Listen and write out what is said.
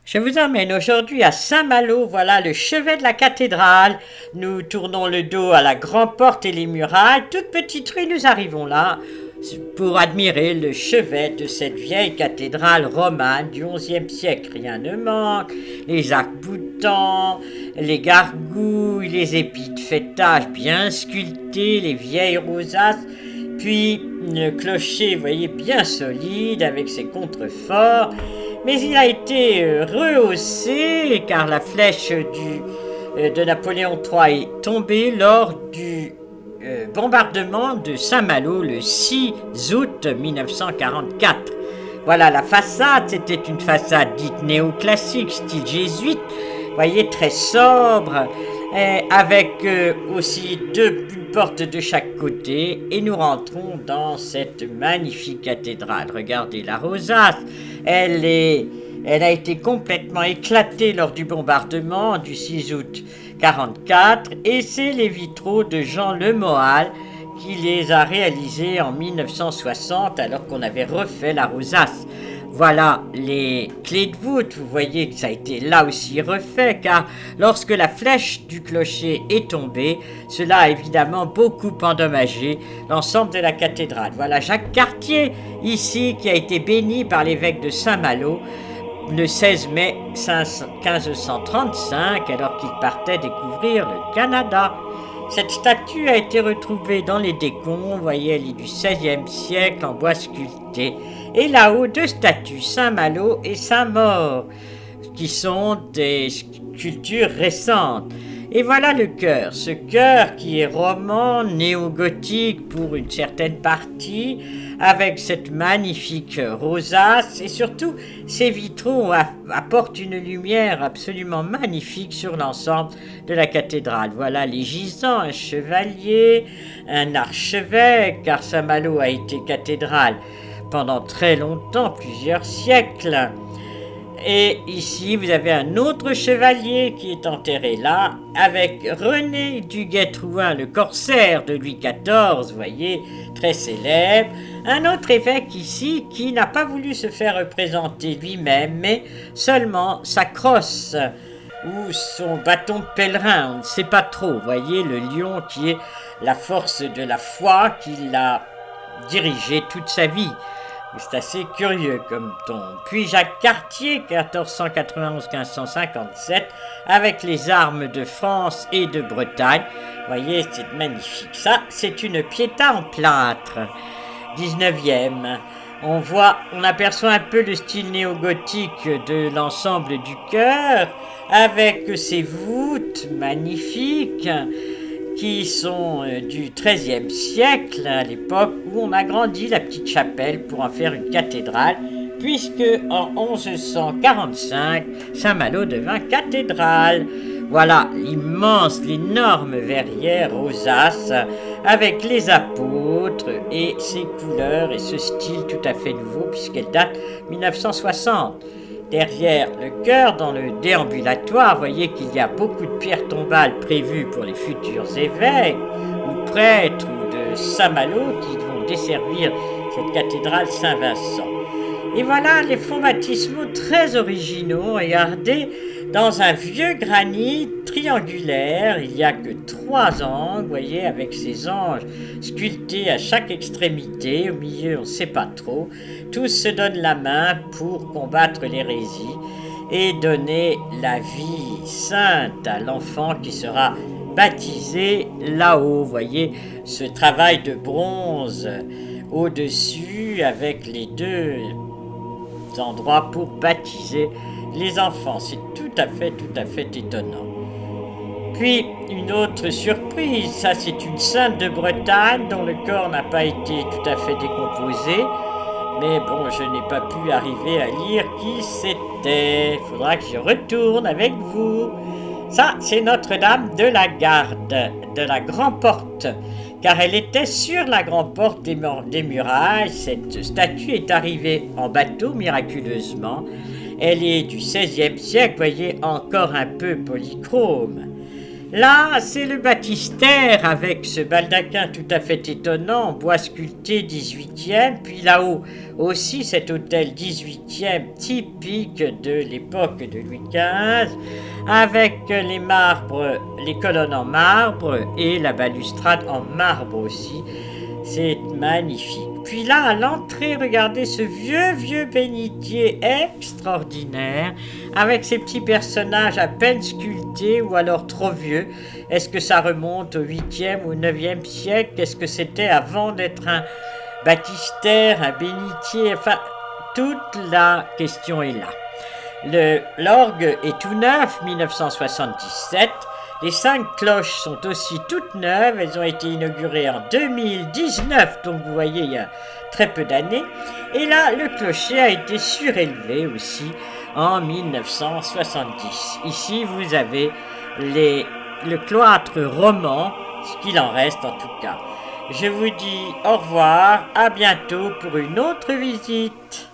Je vous emmène aujourd'hui à Saint-Malo, voilà le chevet de la cathédrale. Nous tournons le dos à la grande porte et les murailles. Toute petite rue, nous arrivons là pour admirer le chevet de cette vieille cathédrale romane du XIe siècle. Rien ne manque, les arcs-boutants, les gargouilles, les épis de fêtage bien sculptés, les vieilles rosaces, puis le clocher, vous voyez, bien solide avec ses contreforts. Mais il a été rehaussé car la flèche de Napoléon III est tombée lors du bombardement de Saint-Malo le 6 août 1944. Voilà, la façade, c'était une façade dite néoclassique, style jésuite, vous voyez, très sobre, avec aussi une porte de chaque côté, et nous rentrons dans cette magnifique cathédrale. Regardez la rosace, elle a été complètement éclatée lors du bombardement du 6 août 1944, et c'est les vitraux de Jean Lemoal qui les a réalisés en 1960 alors qu'on avait refait la rosace. Voilà les clés de voûte, vous voyez que ça a été là aussi refait, car lorsque la flèche du clocher est tombée, cela a évidemment beaucoup endommagé l'ensemble de la cathédrale. Voilà Jacques Cartier, ici, qui a été béni par l'évêque de Saint-Malo le 16 mai 1535, alors qu'il partait découvrir le Canada. Cette statue a été retrouvée dans les décombres, vous voyez, elle est du XVIe siècle en bois sculpté. Et là-haut, deux statues, Saint-Malo et Saint-Maur, qui sont des sculptures récentes. Et voilà le chœur, ce chœur qui est roman, néo-gothique pour une certaine partie, avec cette magnifique rosace, et surtout ces vitraux apportent une lumière absolument magnifique sur l'ensemble de la cathédrale. Voilà les gisants, un chevalier, un archevêque, car Saint-Malo a été cathédrale pendant très longtemps, plusieurs siècles. Et ici, vous avez un autre chevalier qui est enterré là, avec René du Guet-Trouin, le corsaire de Louis XIV, vous voyez, très célèbre. Un autre évêque ici qui n'a pas voulu se faire représenter lui-même, mais seulement sa crosse ou son bâton de pèlerin, on ne sait pas trop. Vous voyez, le lion qui est la force de la foi qu'il a dirigé toute sa vie. C'est assez curieux comme tombe. Puis Jacques Cartier, 1491-1557, avec les armes de France et de Bretagne. Vous voyez, c'est magnifique. Ça, c'est une Pietà en plâtre, 19e. On aperçoit un peu le style néo-gothique de l'ensemble du chœur, avec ses voûtes magnifiques, qui sont du XIIIe siècle, à l'époque où on a agrandi la petite chapelle pour en faire une cathédrale, puisque en 1145, Saint-Malo devint cathédrale. Voilà l'énorme verrière rosace, avec les apôtres et ses couleurs et ce style tout à fait nouveau, puisqu'elle date 1960. Derrière le chœur, dans le déambulatoire, vous voyez qu'il y a beaucoup de pierres tombales prévues pour les futurs évêques ou prêtres ou de Saint-Malo qui vont desservir cette cathédrale Saint-Vincent. Et voilà les fonds baptismaux très originaux, regardez, dans un vieux granit triangulaire, il n'y a que 3 angles, vous voyez, avec ces anges sculptés à chaque extrémité, au milieu on ne sait pas trop, tous se donnent la main pour combattre l'hérésie et donner la vie sainte à l'enfant qui sera baptisé là-haut, vous voyez, ce travail de bronze au-dessus avec les deux endroits pour baptiser les enfants. C'est tout à fait étonnant. Puis, une autre surprise, ça c'est une sainte de Bretagne dont le corps n'a pas été tout à fait décomposé, mais bon, je n'ai pas pu arriver à lire qui c'était. Il faudra que je retourne avec vous. Ça, c'est Notre-Dame de la Garde, de la Grande Porte, car elle était sur la Grande Porte des Murailles. Cette statue est arrivée en bateau miraculeusement. Elle est du XVIe siècle, vous voyez, encore un peu polychrome. Là, c'est le baptistère avec ce baldaquin tout à fait étonnant, bois sculpté 18e, puis là-haut aussi cet hôtel 18e typique de l'époque de Louis XV, avec les marbres, les colonnes en marbre et la balustrade en marbre aussi. C'est magnifique. Puis là, à l'entrée, regardez ce vieux bénitier extraordinaire, avec ces petits personnages à peine sculptés ou alors trop vieux. Est-ce que ça remonte au 8e ou 9e siècle? Est-ce que c'était avant d'être un baptistère, un bénitier? Enfin, toute la question est là. L'orgue est tout neuf, 1977. Les 5 cloches sont aussi toutes neuves, elles ont été inaugurées en 2019, donc vous voyez, il y a très peu d'années. Et là, le clocher a été surélevé aussi en 1970. Ici, vous avez le cloître roman, ce qu'il en reste en tout cas. Je vous dis au revoir, à bientôt pour une autre visite.